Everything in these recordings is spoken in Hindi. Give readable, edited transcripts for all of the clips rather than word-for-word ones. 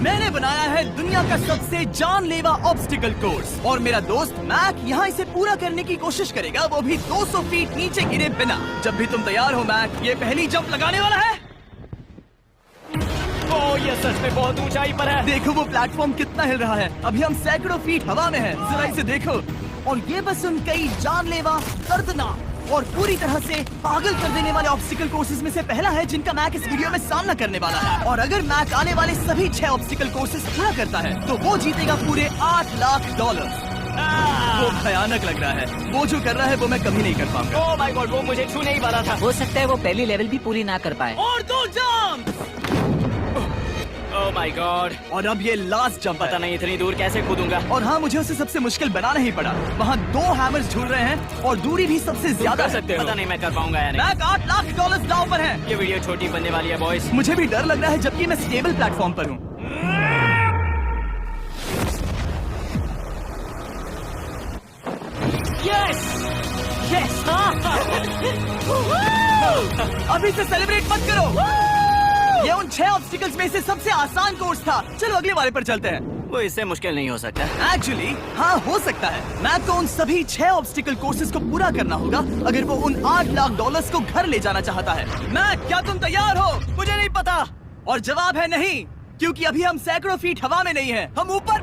मैंने बनाया है दुनिया का सबसे जानलेवा ऑब्स्टिकल कोर्स और मेरा दोस्त मैक यहाँ इसे पूरा करने की कोशिश करेगा, वो भी 200 फीट नीचे गिरे बिना। जब भी तुम तैयार हो मैक, ये पहली जंप लगाने वाला है। ओह, ये सच में बहुत ऊंचाई पर है। देखो वो प्लेटफॉर्म कितना हिल रहा है। अभी हम सैकड़ों फीट हवा में हैं। जरा इसे देखो। और ये बस उन कई जानलेवा, दर्दनाक और पूरी तरह से पागल कर देने वाले ऑब्स्टिकल कोर्सेज में से पहला है जिनका मैक इस वीडियो में सामना करने वाला है। और अगर मैक आने वाले सभी 6 ऑब्स्टिकल कोर्सेज पूरा करता है तो वो जीतेगा पूरे $8 लाख। वो भयानक लग रहा है। वो जो कर रहा है वो मैं कभी नहीं कर पाऊंगा। ओह माय गॉड, वो मुझे छूने ही वाला था। हो सकता है वो पहली लेवल भी पूरी ना कर पाए। और 2 जंप। ओह माय गॉड, और अब ये लास्ट जंप पता नहीं इतनी दूर कैसे कूदूंगा। और हाँ, मुझे उसे सबसे मुश्किल बनाना ही पड़ा। वहाँ 2 हैमर्स झूल रहे हैं और दूरी भी सबसे ज्यादा कर सकते हो। पता नहीं मैं कर पाऊंगा या नहीं। मैक $8 लाख दांव पर है। ये वीडियो छोटी बनने वाली है बॉयज। मुझे भी डर लग रहा है जबकि मैं स्टेबल प्लेटफॉर्म पर हूँ। यस यस, अभी से सेलिब्रेट मत करो। ये उन 6 ऑब्स्टिकल्स में से सबसे आसान कोर्स था। चलो अगले वाले पर चलते हैं। वो इससे मुश्किल नहीं हो सकता। एक्चुअली हाँ, हो सकता है। मैक को उन सभी 6 ऑब्स्टिकल कोर्सेज को पूरा करना होगा अगर वो उन $8 लाख को घर ले जाना चाहता है। मैक, क्या तुम तैयार हो? मुझे नहीं पता। और जवाब है नहीं, क्योंकि अभी हम सैकड़ों फीट हवा में नहीं हैं। हम ऊपर।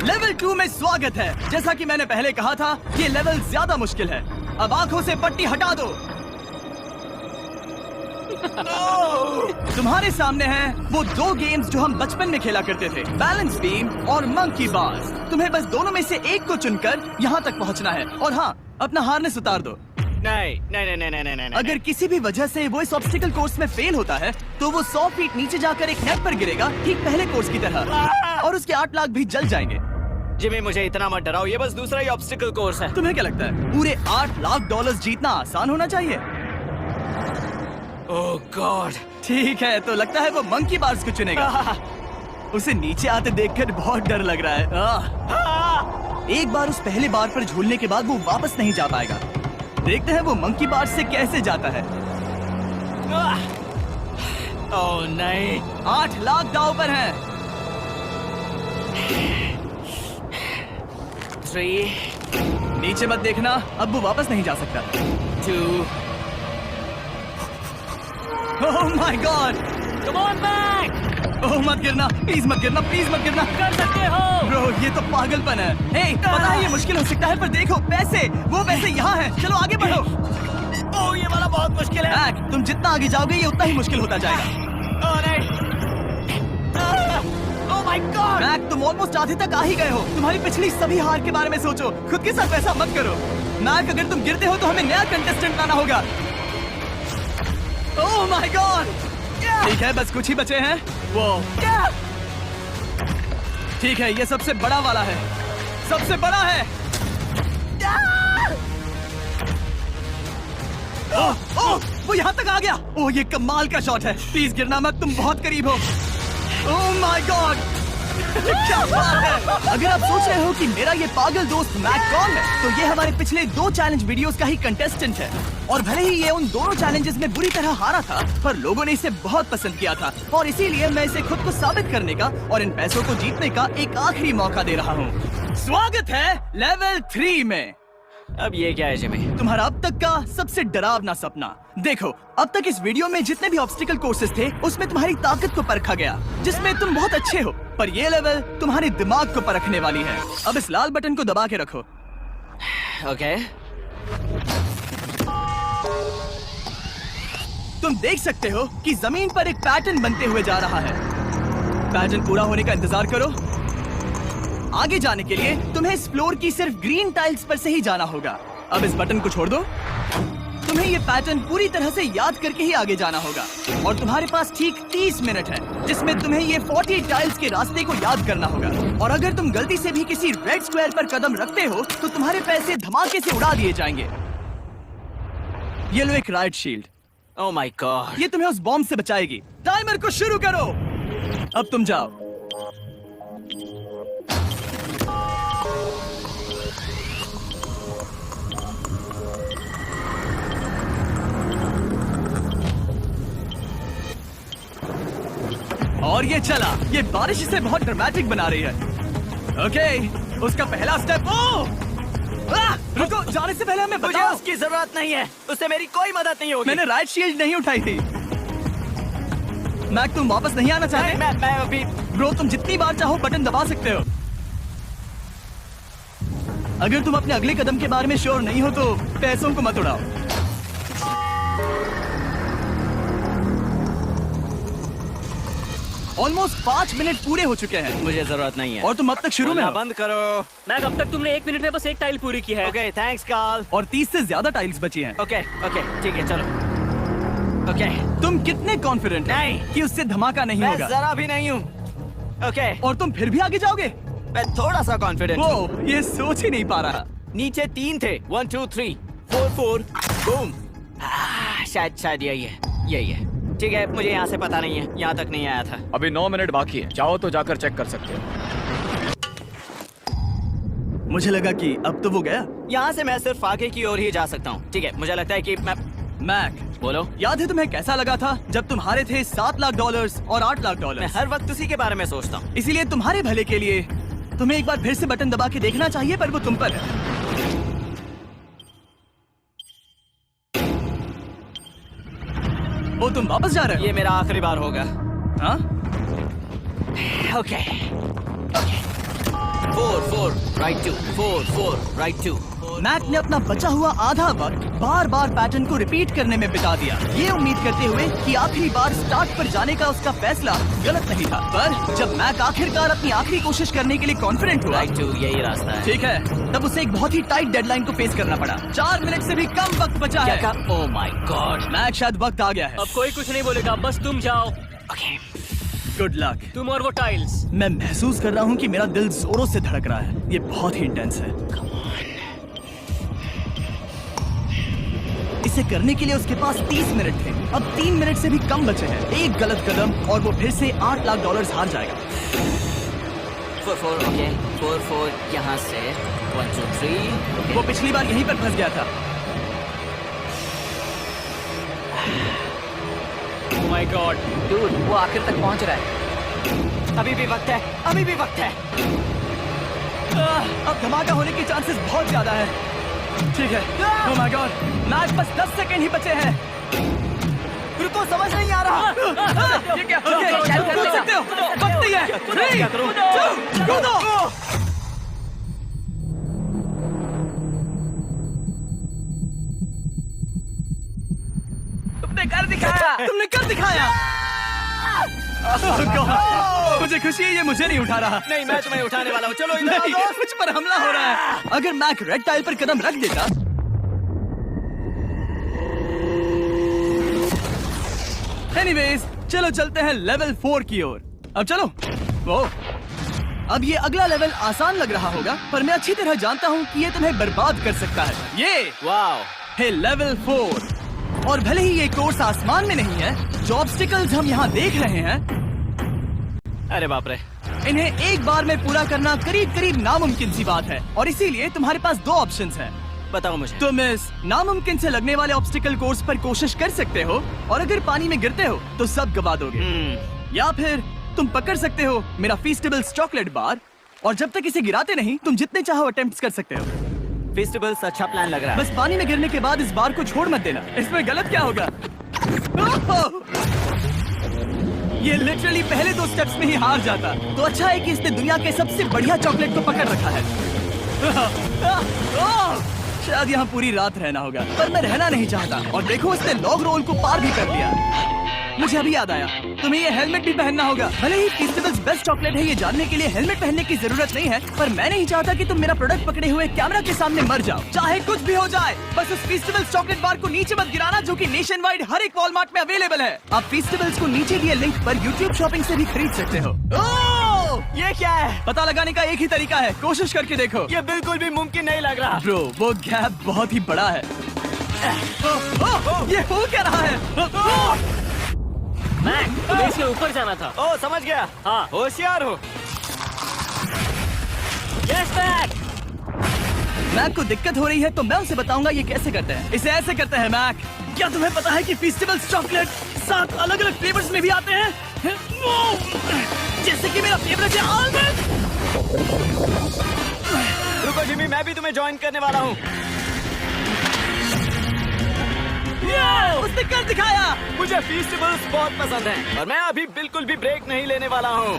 लेवल 2 में स्वागत है। जैसा कि मैंने पहले कहा था, ये लेवल ज्यादा मुश्किल है। अब आंखों से पट्टी हटा दो। तुम्हारे सामने हैं वो 2 गेम्स जो हम बचपन में खेला करते थे, बैलेंस बीम और मंकी बार्स। तुम्हें बस दोनों में से एक को चुनकर यहाँ तक पहुँचना है। और हाँ, अपना हार्नेस उतार दो। नहीं नहीं नहीं नहीं नहीं नहीं। अगर किसी भी वजह से वो इस ऑब्स्टिकल कोर्स में फेल होता है तो वो 100 फीट नीचे जाकर एक नेट पर गिरेगा, ठीक पहले कोर्स की तरह, और उसके 8 लाख भी जल जाएंगे। जिमी, मुझे इतना मत डराओ। ये बस दूसरा ही ऑब्स्टिकल कोर्स है। तुम्हें क्या लगता है पूरे $8 लाख जीतना आसान होना चाहिए? ओह गॉड। ठीक है, तो लगता है वो मंकी बार्स को चुनेगा। उसे नीचे आते देखकर बहुत डर लग रहा है। एक बार उस पहले बार पर झूलने के बाद वो वापस नहीं जा पाएगा। देखते हैं वो मंकी बार्स से कैसे जाता है। ओह नहीं, 8 लाख दांव पर हैं। 3 नीचे मत देखना, अब वो वापस नहीं जा सकता। 2 oh my god, come on back. Oh मत गिरना, प्लीज मत गिरना, प्लीज मत गिरना। कर सकते हो। ब्रो, ये तो पागलपन है। हे, पता है ये मुश्किल हो सकता है, पर देखो पैसे, वो पैसे यहाँ हैं। चलो आगे बढ़ो। ओह, ये वाला बहुत मुश्किल है। मैक, तुम जितना आगे जाओगे ये उतना ही मुश्किल होता जाएगा। ओह नहीं। ओह माय गॉड। मैक, तुम ऑलमोस्ट आधे तक आ ही गए हो। तुम्हारी पिछली सभी हार के बारे में सोचो। खुद के साथ वैसा मत करो। मैक, अगर तुम गिरते हो तो हमें नया कंटेस्टेंट लाना होगा। ओह माय गॉड। ठीक है, बस कुछ ही बचे हैं। वो ठीक है, ये सबसे बड़ा वाला है, सबसे बड़ा है। ओह ओह, वो यहाँ तक आ गया। ओह, ये कमाल का शॉट है। प्लीज गिरना मत, तुम बहुत करीब हो। ओह माय गॉड, क्या बात है। अगर आप सोच रहे हो कि मेरा ये पागल दोस्त मैक कौन है, तो ये हमारे पिछले 2 चैलेंज वीडियोस का ही कंटेस्टेंट है। और भले ही ये उन दोनों चैलेंजेस में बुरी तरह हारा था, पर लोगों ने इसे बहुत पसंद किया था और इसीलिए मैं इसे खुद को साबित करने का और इन पैसों को जीतने का एक आखिरी मौका दे रहा हूँ। स्वागत है लेवल 3 में। अब ये क्या है जिमी? तुम्हारा अब तक का सबसे डरावना सपना। देखो, अब तक इस वीडियो में जितने भी ऑब्स्टिकल कोर्सेज थे उसमें तुम्हारी ताकत को परखा गया, जिसमें तुम बहुत अच्छे हो। पर ये लेवल तुम्हारे दिमाग को परखने वाली है। अब इस लाल बटन को दबा के रखो। ओके। तुम देख सकते हो कि जमीन पर एक पैटर्न बनते हुए जा रहा है। पैटर्न पूरा होने का इंतजार करो। आगे जाने के लिए तुम्हें इस फ्लोर की सिर्फ ग्रीन टाइल्स पर से ही जाना होगा। अब इस बटन को छोड़ दो। तुम्हें ये पैटर्न पूरी तरह से याद करके ही आगे जाना होगा और तुम्हारे पास ठीक 30 मिनट है, जिसमें तुम्हें ये 40 टाइल्स के रास्ते को याद करना होगा। और अगर तुम गलती से भी किसी रेड स्क्वायर पर कदम रखते हो तो तुम्हारे पैसे धमाके से उड़ा दिए जाएंगे। ये लो एक right shield. Oh my God. ये तुम्हें उस बॉम्ब से बचाएगी। टाइमर को शुरू करो। अब तुम जाओ। और ये चला। ये बारिश इसे बहुत ड्रामेटिक बना रही है। ओके, उसका पहला स्टेप। रुको, जाने से पहले हमें मुझे बताओ। उसकी जरूरत नहीं है, उससे मेरी कोई मदद नहीं होगी। मैंने राइट शील्ड नहीं उठाई थी। मैक, तुम वापस नहीं आना चाहते? मैं अभी ब्रो, तुम जितनी बार चाहो बटन दबा सकते हो। अगर तुम अपने अगले कदम के बारे में श्योर नहीं हो तो पैसों को मत उड़ाओ। ऑलमोस्ट 5 मिनट पूरे हो चुके हैं मुझे जरूरत नहीं है। और तुम अब तक शुरू में बोलना हो। बंद करो। मैक, अब तक तुमने 1 मिनट में बस एक टाइल पूरी की है। Okay, thanks Carl. और 30 से ज्यादा टाइल्स बची हैं। ओके ओके, ठीक है, चलो। ओके, तुम कितने कॉन्फिडेंट नहीं। कि उससे धमाका नहीं मैं होगा? जरा भी नहीं हूँ। ओके, और तुम फिर भी आगे जाओगे? मैं थोड़ा सा कॉन्फिडेंट हूँ। वो ये सोच ही नहीं पा रहा। नीचे 3 थे, 1 2 3 4 4 बूम। शायद यही है। ठीक है, मुझे यहाँ से पता नहीं है, यहाँ तक नहीं आया था। अभी 9 मिनट बाकी है, चाहो तो जाकर चेक कर सकते हो। मुझे लगा कि अब तो वो गया। यहाँ से मैं सिर्फ आगे की ओर ही जा सकता हूँ। ठीक है, मुझे लगता है कि मैं मैक, बोलो। याद है तुम्हें कैसा लगा था जब तुम हारे थे $7 लाख और $8 लाख? मैं हर वक्त उसी के बारे में सोचता हूँ। इसीलिए तुम्हारे भले के लिए तुम्हें एक बार फिर से बटन दबा के देखना चाहिए, पर वो तुम पर है। ओ, तुम वापस जा रहे ये मेरा आखिरी बार होगा। हो? हाँ? Okay 4 4 right 2 4 4 right 2। मैक ने अपना बचा हुआ आधा वक्त बार बार पैटर्न को रिपीट करने में बिता दिया, ये उम्मीद करते हुए कि आखिरी बार स्टार्ट पर जाने का उसका फैसला गलत नहीं था। पर जब मैक आखिरकार अपनी आखिरी कोशिश करने के लिए कॉन्फिडेंट हुआ, राइट 2 यही रास्ता है। ठीक है, तब उसे एक बहुत ही टाइट डेडलाइन को फेस करना पड़ा। 4 मिनट से भी कम वक्त बचा क्या है। कहा? ओह माय गॉड। मैक, शायद वक्त आ गया है। अब कोई कुछ नहीं बोलेगा, बस तुम जाओ। Okay, good luck. तुम और वो टाइल्स। मैं महसूस कर रहा हूँ कि मेरा दिल जोरों से धड़क रहा है। ये बहुत ही इंटेंस है। इसे करने के लिए उसके पास 30 मिनट थे। अब 3 मिनट से भी कम बचे हैं। एक गलत कदम और वो फिर से $8 लाख हार जाएगा। 4 4 ओके 4 4 यहाँ से 1 2 3। वो पिछली बार यहीं पर फंस गया था। ओह माय गॉड। डूड, वो आखिर तक पहुंच रहा है। अभी भी वक्त है, अभी भी वक्त है। अब धमाका होने के चांसेस बहुत ज्यादा है। ठीक है। ओह माय गॉड, मैच बस 10 सेकंड ही बचे हैं। रुको, समझ नहीं आ रहा। ये क्या? ओके, कूद सकते हो। वक्त नहीं है। 3 2 कूदो। तुमने कर दिखाया। Oh God, मुझे खुशी है ये मुझे नहीं उठा रहा। नहीं, मैं तुम्हें उठाने वाला हूँ। चलो इधर नहीं, आओ। मुझ पर हमला हो रहा है। अगर मैक रेड टाइल पर कदम रख देता। एनीवेज, चलो चलते हैं लेवल 4 की ओर। अब चलो। वो अब ये अगला लेवल आसान लग रहा होगा, पर मैं अच्छी तरह जानता हूँ कि ये तुम्हें बर्बाद कर सकता है। ये वाओ, है लेवल 4। और भले ही ये कोर्स आसमान में नहीं है, जो ऑब्स्टिकल्स हम यहाँ देख रहे हैं, अरे बाप रे। इन्हें एक बार में पूरा करना करीब करीब नामुमकिन सी बात है। और इसीलिए तुम्हारे पास 2 ऑप्शंस हैं। बताओ मुझे। तुम इस नामुमकिन से लगने वाले ऑब्स्टिकल कोर्स पर कोशिश कर सकते हो, और अगर पानी में गिरते हो तो सब गवा दोगे। या फिर तुम पकड़ सकते हो मेरा फीस्टेबल्स चॉकलेट बार, और जब तक इसे गिराते नहीं, तुम जितने चाहो अटेम्प्ट्स कर सकते हो। फेस्टिवल्स अच्छा प्लान लग रहा है। बस पानी में गिरने के बाद इस बार को छोड़ मत देना। इसमें गलत क्या होगा? ये लिटरली पहले 2 स्टेप्स में ही हार जाता। तो अच्छा है कि इसने दुनिया के सबसे बढ़िया चॉकलेट को पकड़ रखा है। शायद यहाँ पूरी रात रहना होगा, पर मैं रहना नहीं चाहता। और देखो, इसने लॉग रोल को पार भी कर लिया। मुझे अभी याद आया, तुम्हें ये हेलमेट भी पहनना होगा। भले ही फेस्टिवल्स बेस्ट चॉकलेट है, ये जानने के लिए हेलमेट पहनने की जरूरत नहीं है, पर मैं नहीं चाहता कि तुम मेरा प्रोडक्ट पकड़े हुए कैमरा के सामने मर जाओ। चाहे कुछ भी हो जाए, बस उस फेस्टिवल्स चॉकलेट बार को नीचे मत गिराना, जो कि नेशन वाइड हर एक वॉलमार्ट में अवेलेबल है। आप फेस्टिवल्स को नीचे दिए लिंक पर YouTube शॉपिंग से भी खरीद सकते हो। ये क्या है? पता लगाने का एक ही तरीका है, कोशिश करके देखो। ये बिल्कुल भी मुमकिन नहीं लग रहा। ब्रो, वो गैप बहुत ही बड़ा है। ये हो क्या रहा है? मैक, तुम्हें इसके ऊपर जाना था। ओ, समझ गया। हाँ। होशियार हो। Yes Mac. मैक को दिक्कत हो रही है तो मैं उसे बताऊंगा ये कैसे करते हैं। इसे ऐसे करते हैं मैक। क्या तुम्हें पता है कि फेस्टिवल्स चॉकलेट 7 अलग अलग फ्लेवर्स में भी आते हैं? जैसे कि मेरा फेवरेट है आलमंड। रुको जिमी, मैं भी तुम्हें ज्वाइन करने वाला हूँ। उसने कर दिखाया। मुझे फेस्टिवल्स बहुत पसंद हैं और मैं अभी बिल्कुल भी ब्रेक नहीं लेने वाला हूँ।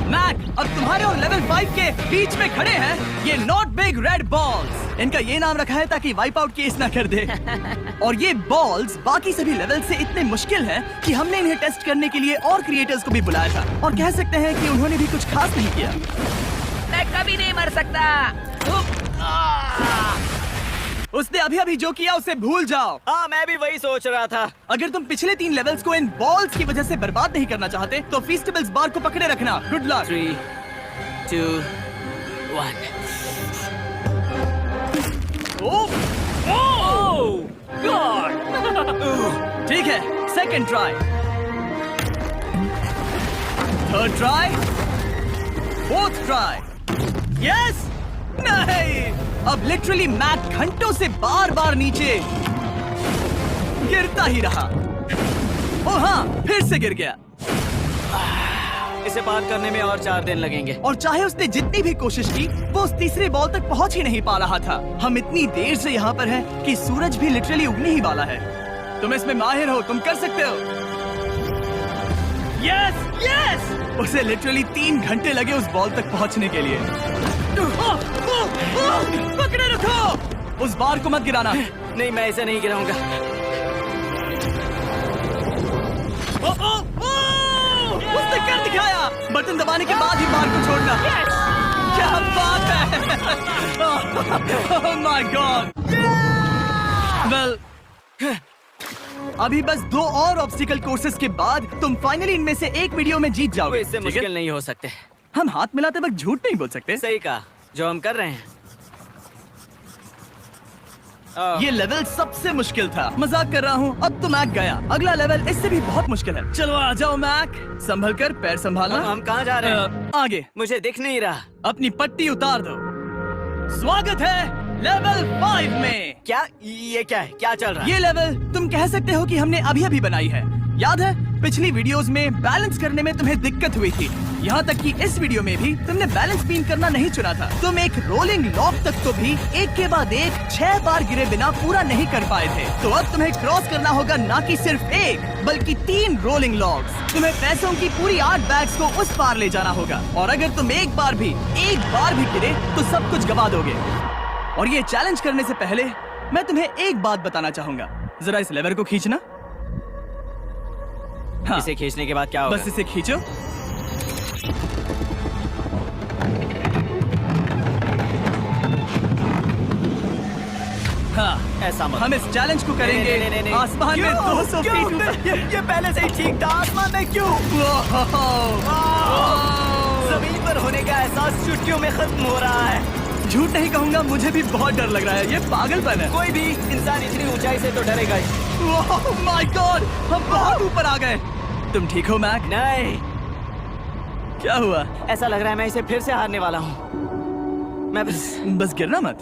मैक, अब तुम्हारे और लेवल 5 के बीच में खड़े हैं ये नॉट बिग रेड बॉल्स। इनका ये नाम रखा है ताकि वाइप आउट केस ना कर दे। और ये बॉल्स बाकी सभी लेवल से इतने मुश्किल हैं कि हमने इन्हें टेस्ट करने के लिए और क्रिएटर्स को भी बुलाया था और कह सकते हैं कि उन्होंने भी कुछ खास नहीं किया। मैं कभी नहीं मर सकता। उसने अभी अभी जो किया उसे भूल जाओ। हाँ, मैं भी वही सोच रहा था। अगर तुम पिछले 3 लेवल्स को इन बॉल्स की वजह से बर्बाद नहीं करना चाहते तो फेस्टिवल्स बार को पकड़े रखना। Good luck. 3, 2, 1। ठीक है, second try, third try, fourth try. Yes, नहीं। अब लिटरली मैक घंटों से बार बार नीचे गिरता ही रहा। ओ हाँ, फिर से गिर गया। इसे पार करने में और 4 दिन लगेंगे। और चाहे उसने जितनी भी कोशिश की वो उस तीसरे बॉल तक पहुंच ही नहीं पा रहा था। हम इतनी देर से यहाँ पर हैं कि सूरज भी लिटरली उगने ही वाला है। तुम इसमें माहिर हो, तुम कर सकते हो। यस यस, उसे लिटरली 3 घंटे लगे उस बॉल तक पहुंचने के लिए। पकड़े रखो, उस बार को मत गिराना। नहीं, मैं इसे नहीं गिराऊंगा। उसने कर दिखाया। बटन दबाने के बाद ही बार को छोड़ना। क्या बात है। ओह माय गॉड। वेल, अभी बस 2 और ऑब्स्टिकल कोर्सेज के बाद तुम फाइनली इनमें से एक वीडियो में जीत जाओगे। इससे ठीक है? मुश्किल नहीं हो सकते। हम हाथ मिलाते वक्त झूठ नहीं बोल सकते। सही कहा, जो हम कर रहे हैं। ये लेवल सबसे मुश्किल था। मजाक कर रहा हूँ। अब तो मैक गया। अगला लेवल इससे भी बहुत मुश्किल है। चलो आ जाओ मैक, संभल कर, पैर संभालना। हम कहाँ जा रहे हैं? आगे। मुझे दिख नहीं रहा। अपनी पट्टी उतार दो। स्वागत है लेवल 5 में। क्या ये क्या है? क्या चल रहा है? ये लेवल तुम कह सकते हो कि हमने अभी अभी बनाई है। याद है पिछली वीडियोस में बैलेंस करने में तुम्हें दिक्कत हुई थी। यहाँ तक कि इस वीडियो में भी तुमने बैलेंस बीन करना नहीं चुना था। तुम एक रोलिंग लॉक तक तो भी एक के बाद एक 6 बार गिरे बिना पूरा नहीं कर पाए थे। तो अब तुम्हें क्रॉस करना होगा ना कि सिर्फ 1 बल्कि 3 रोलिंग लॉक्स। तुम्हें पैसों की पूरी 8 बैग्स को उस पार ले जाना होगा और अगर तुम एक बार भी गिरे तो सब कुछ गवा दोगे। और ये चैलेंज करने से पहले मैं तुम्हें एक बात बताना चाहूंगा। जरा इस लेवर को खींचना। हाँ, इसे खींचने के बाद क्या होगा? बस इसे खींचो। हाँ, ऐसा मत। हम इस चैलेंज को करेंगे नहीं। आसमान में 200 फीट ऊपर। ये पहले से ही ठीक था। आसमान में क्यों? जमीन पर होने का एहसास चुटकियों में खत्म हो रहा है। झूठ नहीं कहूंगा, मुझे भी बहुत डर लग रहा है। ये पागलपन है। कोई भी इंसान इतनी ऊंचाई से तो डरेगा ही। ओह माय गॉड, हम बहुत ऊपर आ गए। तुम ठीक हो मैक? नहीं, क्या हुआ? ऐसा लग रहा है मैं इसे फिर से हारने वाला हूँ। मैं बस गिरना मत।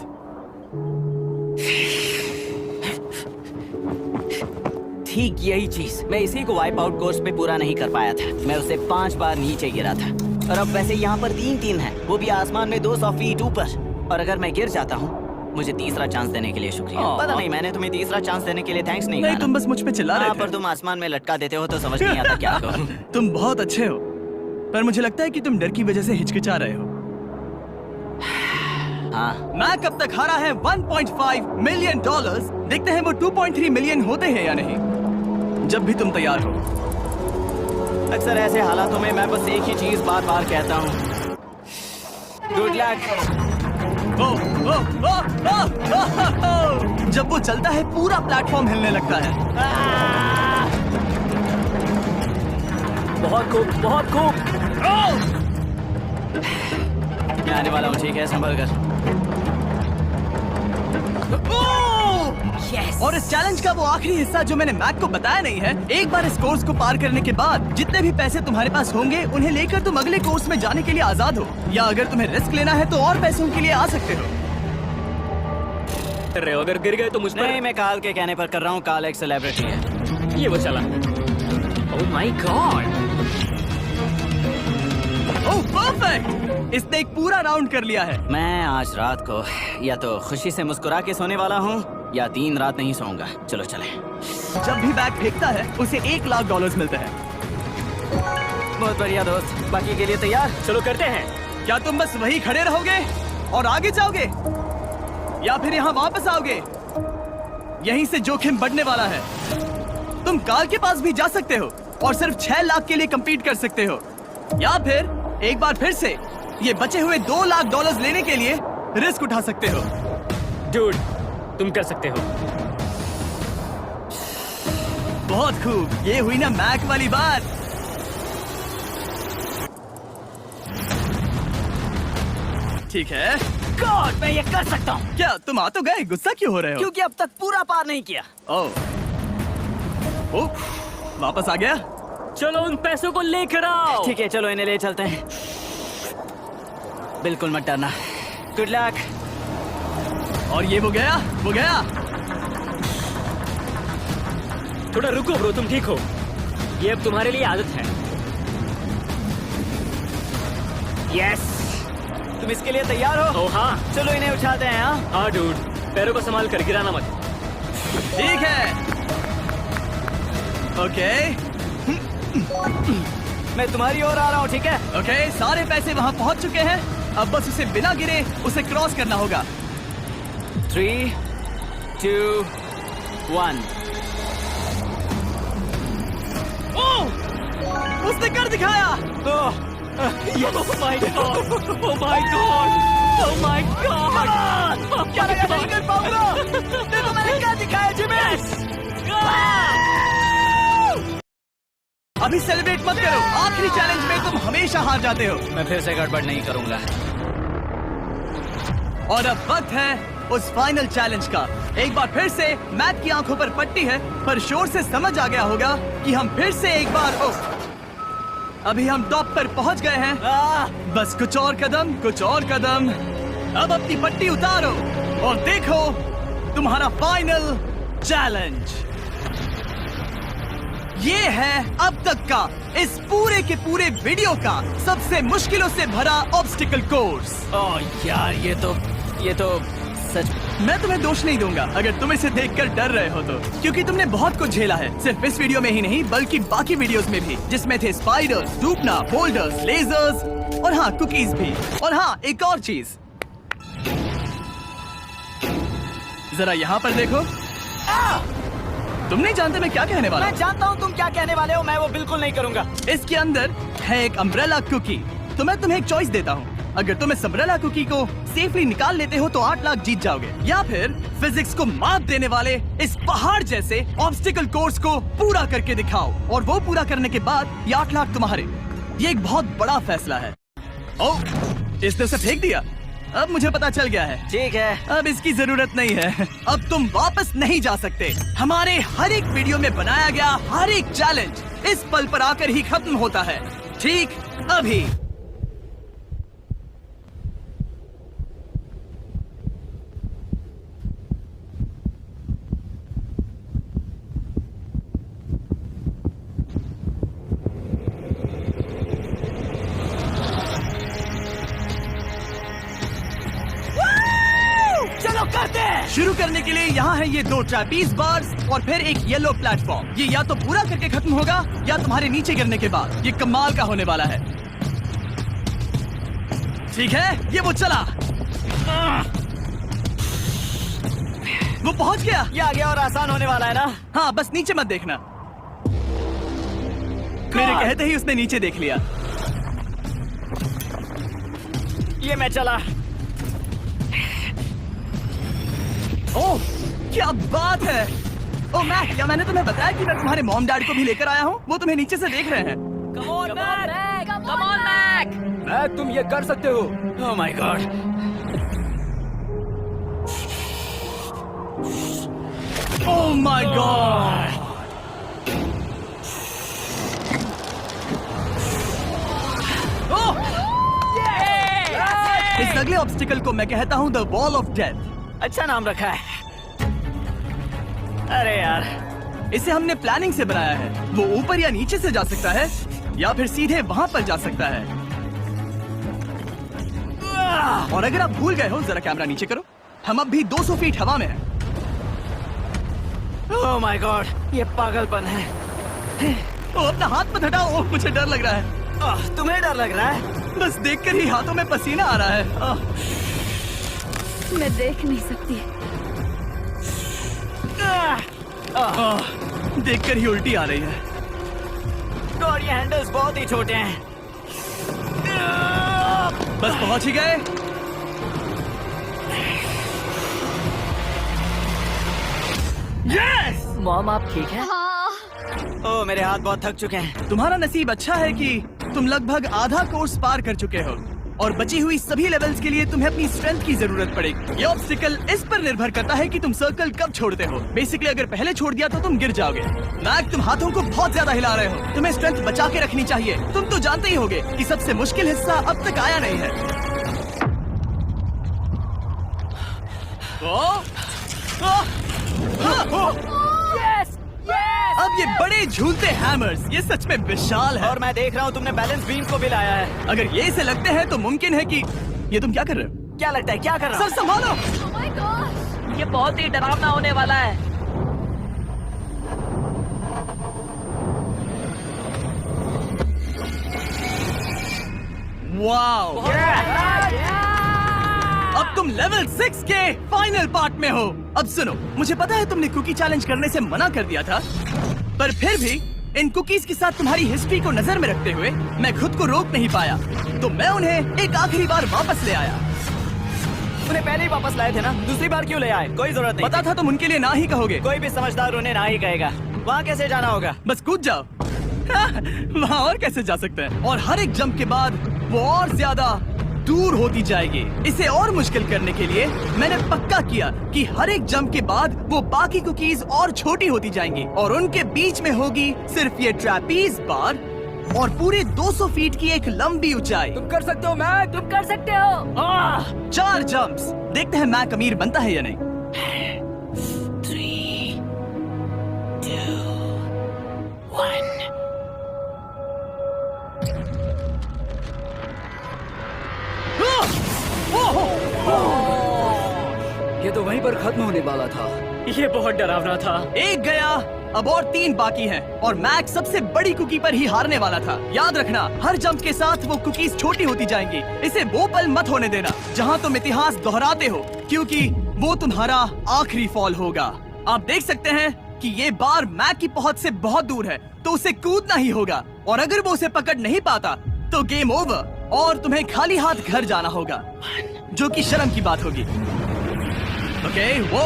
ठीक यही चीज मैं इसी को वाइप आउट कोर्स पे पूरा नहीं कर पाया था। मैं उसे 5 बार नीचे गिरा था और अब वैसे यहाँ पर 3 है, वो भी आसमान में 200 फीट ऊपर। और अगर मैं गिर जाता हूँ, मुझे तीसरा चांस देने के लिए शुक्रिया। पता नहीं, मैंने तुम्हें तीसरा चांस देने के लिए थैंक्स नहीं कहा। तुम बस मुझ पे चिल्ला रहे थे। पर तुम आसमान में लटका देते हो तो समझ नहीं आता क्या करूं। तुम बहुत अच्छे हो, पर मुझे लगता है कि तुम डर की वजह से हिचकिचा रहे हो। हाँ, मैक अब तक हारा है $1.5 मिलियन। देखते हैं वो 2.3 मिलियन होते हैं या नहीं। जब भी तुम तैयार हो। अक्सर ऐसे हालातों में मैं बस एक ही चीज बार बार कहता हूँ, गुड लक। जब वो चलता है पूरा प्लेटफॉर्म हिलने लगता है। बहुत खूब, बहुत खूब। मैं आने वाला हूँ, ठीक है, संभल कर। Yes. और इस चैलेंज का वो आखिरी हिस्सा जो मैंने मैक को बताया नहीं है, एक बार इस कोर्स को पार करने के बाद जितने भी पैसे तुम्हारे पास होंगे उन्हें लेकर तुम अगले कोर्स में जाने के लिए आजाद हो, या अगर तुम्हें रिस्क लेना है तो और पैसों के लिए आ सकते हो। अगर गिर गए तो मुझ पर नहीं, मैं काल के कहने पर कर रहा हूँ। काल एक सेलिब्रिटी है। ये वो चला। ओह माय गॉड। Oh perfect! इसने एक पूरा राउंड कर लिया है। मैं आज रात को या तो खुशी से मुस्कुरा के सोने वाला हूँ या 3 रात नहीं सोऊंगा। चलो चले। जब भी बैग फेंकता है उसे $1,00,000 मिलते हैं। बहुत बढ़िया दोस्त, बाकी के लिए तैयार? चलो करते हैं। क्या तुम बस वहीं खड़े रहोगे और आगे जाओगे, या फिर यहाँ वापस आओगे? यहीं से जोखिम बढ़ने वाला है। तुम कार के पास भी जा सकते हो और सिर्फ 6 लाख के लिए compete कर सकते हो, या फिर एक बार फिर से ये बचे हुए $2,00,000 लेने के लिए रिस्क उठा सकते हो। डूड, तुम कर सकते हो। बहुत खूब, ये हुई ना मैक वाली बात। ठीक है। गॉड, मैं ये कर सकता हूँ। क्या तुम आ तो गए, गुस्सा क्यों हो रहे हो? क्योंकि अब तक पूरा पार नहीं किया। ओह, वापस आ गया। चलो उन पैसों को लेकर आओ। ठीक है, चलो इन्हें ले चलते हैं। बिल्कुल मत डरना। Good luck. और ये वो गया। थोड़ा रुको ब्रो, तुम ठीक हो? ये अब तुम्हारे लिए आदत है। यस। तुम इसके लिए तैयार हो? ओ हाँ। चलो इन्हें उठाते हैं। हाँ हाँ डूड, पैरों को संभाल कर, गिराना मत। ठीक है। ओके मैं तुम्हारी ओर आ रहा हूँ, ठीक है? ओके, सारे पैसे वहाँ पहुँच चुके हैं। अब बस उसे बिना गिरे उसे क्रॉस करना होगा। 3, 2, 1। ओह, उसने कर दिखाया। Oh my god! Oh my god! Oh my god! क्या लगा नहीं कर पाऊंगा? देखो मैंने क्या दिखाया जिमी। अभी सेलिब्रेट मत करो, आखिरी चैलेंज में तुम हमेशा हार जाते हो। मैं फिर से गड़बड़ नहीं करूंगा। और अब वक्त है उस फाइनल चैलेंज का। एक बार फिर से मैट की आंखों पर पट्टी है, पर शोर से समझ आ गया होगा कि हम फिर से एक बार अभी हम टॉप पर पहुंच गए हैं। बस कुछ और कदम। अब अपनी पट्टी उतारो और देखो तुम्हारा फाइनल चैलेंज। ये है अब तक का इस पूरे के पूरे वीडियो का सबसे मुश्किलों से भरा ऑब्स्टिकल कोर्स। ओह यार, ये तो सच। मैं तुम्हें दोष नहीं दूंगा अगर तुम इसे देखकर डर रहे हो तो, क्योंकि तुमने बहुत कुछ झेला है, सिर्फ इस वीडियो में ही नहीं बल्कि बाकी वीडियोस में भी, जिसमें थे स्पाइडर्स, डूबना, बोल्डर्स, लेजर्स और हाँ कुकीज भी। और हाँ, एक और चीज, जरा यहाँ पर देखो। तुम नहीं जानते मैं क्या कहने वाला मैं जानता हूँ तुम क्या कहने वाले हो। मैं वो बिल्कुल नहीं करूंगा। इसके अंदर है एक अम्ब्रेला कुकी। तो मैं तुम्हें एक चॉइस देता हूँ, अगर तुम इस अम्ब्रेला कुकी को सेफली निकाल लेते हो तो 8 लाख जीत जाओगे, या फिर फिजिक्स को मात देने वाले इस पहाड़ जैसे ऑब्स्टिकल कोर्स को पूरा करके दिखाओ, और वो पूरा करने के बाद ये 8 लाख तुम्हारे। ये एक बहुत बड़ा फैसला है। ओह, इसने उसे फेंक दिया। अब मुझे पता चल गया है। ठीक है, अब इसकी जरूरत नहीं है। अब तुम वापस नहीं जा सकते। हमारे हर एक वीडियो में बनाया गया हर एक चैलेंज इस पल पर आकर ही खत्म होता है, ठीक अभी। चलो करते हैं। शुरू करने के लिए यहाँ है ये 2 ट्रैपीज बार्स और फिर एक येलो प्लेटफॉर्म। ये या तो पूरा करके खत्म होगा या तुम्हारे नीचे गिरने के बाद। ये कमाल का होने वाला है। ठीक है, ये वो चला, वो पहुंच गया। ये आगे और आसान होने वाला है ना? हाँ, बस नीचे मत देखना। मेरे कहते ही उसने नीचे देख लिया। ये मैं चला। ओह, क्या बात है। ओह मैक, क्या मैंने तुम्हें बताया कि मैं तुम्हारे मॉम डैड को भी लेकर आया हूँ? वो तुम्हें नीचे से देख रहे हैं। Come on, Mac! मैक, तुम ये कर सकते हो। ओह my God. Oh my God. इस अगले ऑब्स्टिकल को मैं कहता हूँ द वॉल ऑफ डेथ। अच्छा नाम रखा है। अरे यार, इसे हमने प्लानिंग से बनाया है। वो ऊपर या नीचे से जा सकता है या फिर सीधे वहाँ पर जा सकता है। और अगर आप भूल गए हो, जरा कैमरा नीचे करो, हम अब भी 200 फीट हवा में हैं। ओह माय गॉड, ये पागलपन है। ओ, अपना हाथ मत हटाओ, ओह, मुझे डर लग रहा है। तुम्हें डर लग रहा है? बस देखकर ही हाथों में पसीना आ रहा है। मैं देख नहीं सकती। देखकर ही उल्टी आ रही है। और ये हैंडल्स बहुत ही छोटे हैं। बस पहुंच ही गए। यस! मॉम आप ठीक है? ओह मेरे हाथ बहुत थक चुके हैं। तुम्हारा नसीब अच्छा है कि तुम लगभग आधा कोर्स पार कर चुके हो और बची हुई सभी लेवल्स के लिए तुम्हें अपनी स्ट्रेंथ की जरूरत पड़ेगी। ये ऑब्स्टिकल इस पर निर्भर करता है कि तुम सर्कल कब छोड़ते हो। बेसिकली अगर पहले छोड़ दिया तो तुम गिर जाओगे। मैक, तुम हाथों को बहुत ज्यादा हिला रहे हो। तुम्हें स्ट्रेंथ बचा के रखनी चाहिए। तुम तो जानते ही होगे कि सबसे मुश्किल हिस्सा अब तक आया नहीं है। अब ये बड़े झूलते हैमर्स, ये सच में विशाल है। और मैं देख रहा हूँ तुमने बैलेंस बीम को भी लाया है। अगर ये इसे लगते हैं तो मुमकिन है कि ये तुम क्या कर रहे हो? क्या लगता है, क्या कर रहा सर हूँ? संभालो। Oh my gosh! ये बहुत ही डरावना होने वाला है। वाओ! अब तुम लेवल 6 के फाइनल पार्ट में हो। अब सुनो, मुझे पता है तुमने कुकी चैलेंज करने से मना कर दिया था, पर फिर भी इन कुकीज के साथ तुम्हारी हिस्ट्री को नजर में रखते हुए मैं खुद को रोक नहीं पाया, तो मैं उन्हें एक आखिरी बार वापस ले आया। उन्हें पहले ही वापस लाए थे ना, दूसरी बार क्यों ले आए? कोई जरूरत नहीं। पता था तुम उनके लिए ना ही कहोगे। कोई भी समझदार उन्हें ना ही कहेगा। वहाँ कैसे जाना होगा? बस कूद जाओ। वहाँ और कैसे जा सकते हैं? और हर एक जंप के बाद वो और ज्यादा दूर होती जाएगी। इसे और मुश्किल करने के लिए मैंने पक्का किया कि हर एक जंप के बाद वो बाकी कुकीज और छोटी होती जाएंगी और उनके बीच में होगी सिर्फ ये ट्रैपीज बार और पूरे 200 फीट की एक लंबी ऊंचाई। तुम कर सकते हो मैक। तुम कर सकते हो। 4 जंप्स। देखते हैं मैक अमीर बनता है या नहीं। 3, 2, 1। ये तो वहीं पर खत्म होने वाला था। ये बहुत डरावना था। एक गया, अब और 3 बाकी हैं और मैक सबसे बड़ी कुकी पर ही हारने वाला था। याद रखना, हर जंप के साथ वो कुकीज छोटी होती जाएंगी। इसे वो पल मत होने देना जहां तुम इतिहास दोहराते हो, क्योंकि वो तुम्हारा आखिरी फॉल होगा। आप देख सकते हैं कि ये बार मैक की पहुंच से बहुत दूर है, तो उसे कूदना ही होगा और अगर वो उसे पकड़ नहीं पाता तो गेम ओवर और तुम्हें खाली हाथ घर जाना होगा, जो कि शर्म की बात होगी। ओके, वो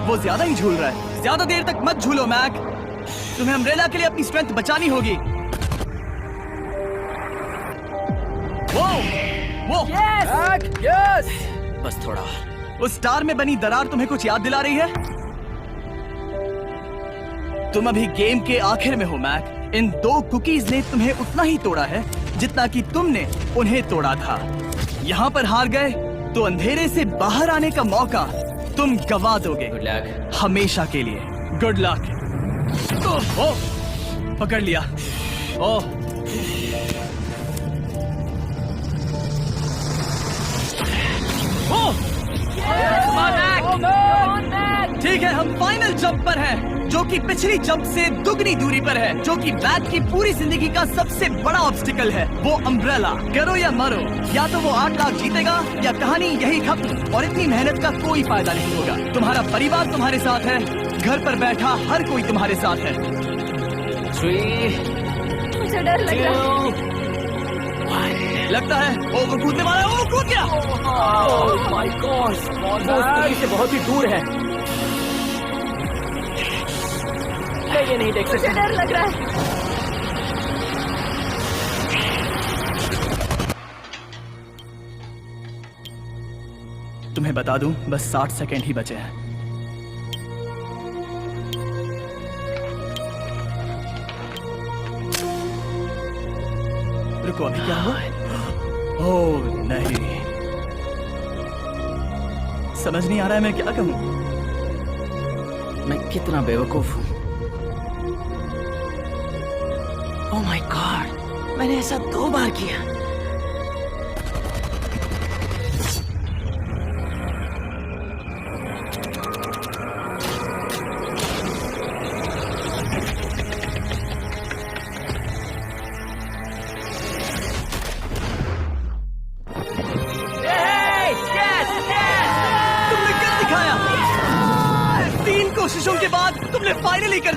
वो ज्यादा ही झूल रहा है। ज्यादा देर तक मत झूलो मैक, तुम्हें अम्ब्रेला के लिए अपनी स्ट्रेंथ बचानी होगी। वो मैक, यस। बस थोड़ा। उस स्टार में बनी दरार तुम्हें कुछ याद दिला रही है? तुम अभी गेम के आखिर में हो मैक। इन 2 कुकीज ने तुम्हें उतना ही तोड़ा है जितना कि तुमने उन्हें तोड़ा था। यहाँ पर हार गए तो अंधेरे से बाहर आने का मौका तुम गवा दोगे। Good luck. हमेशा के लिए। Good luck. पकड़ लिया। ओह, ठीक है, हम फाइनल जंप पर हैं, जो कि पिछली जंप से दुगनी दूरी पर है, जो कि मैक की पूरी जिंदगी का सबसे बड़ा ऑब्स्टिकल है, वो अम्ब्रेला। करो या मरो, या तो वो 8 लाख जीतेगा या कहानी यही खत्म और इतनी मेहनत का कोई फायदा नहीं होगा। तुम्हारा परिवार तुम्हारे साथ है, घर पर बैठा हर कोई तुम्हारे साथ है। 3, मुझे डर लग रहा है। 2, 1। लगता है वो कूदने वाला है। वो कूद गया। ओह माय गॉड, वो उस से बहुत ही दूर है। मैं ये नहीं देख मुझे सकता। डर लग रहा है। तुम्हें बता दूं, बस 60 सेकंड ही बचे हैं। रुको, अभी क्या हुआ? ओह नहीं, समझ नहीं आ रहा है मैं क्या कहूं। मैं कितना बेवकूफ हूँ। ओह माय गॉड, मैंने ऐसा 2 बार किया।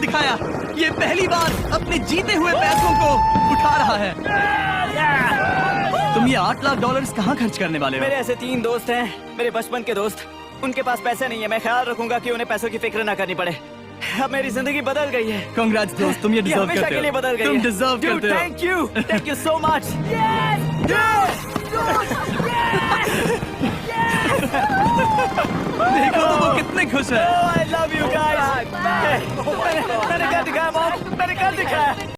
दिखाया। ये पहली बार अपने जीते हुए पैसों को उठा रहा है। तुम ये $8 लाख कहाँ खर्च करने वाले हो? मेरे ऐसे 3 दोस्त हैं, मेरे बचपन के दोस्त। उनके पास पैसे नहीं है। मैं ख्याल रखूंगा कि उन्हें पैसों की फिक्र ना करनी पड़े। अब मेरी जिंदगी बदल गई है। कांग्रेस दोस्त, तुम ये डिजर्व हमेशा करते के लिए हो। बदल गई तुम है। डिजर्व Dude, करते हो। Thank you so much. देखो तो वो कितने खुश है। I love you guys. मैंने कर दिखाया मॉम, मैंने कर दिखाया।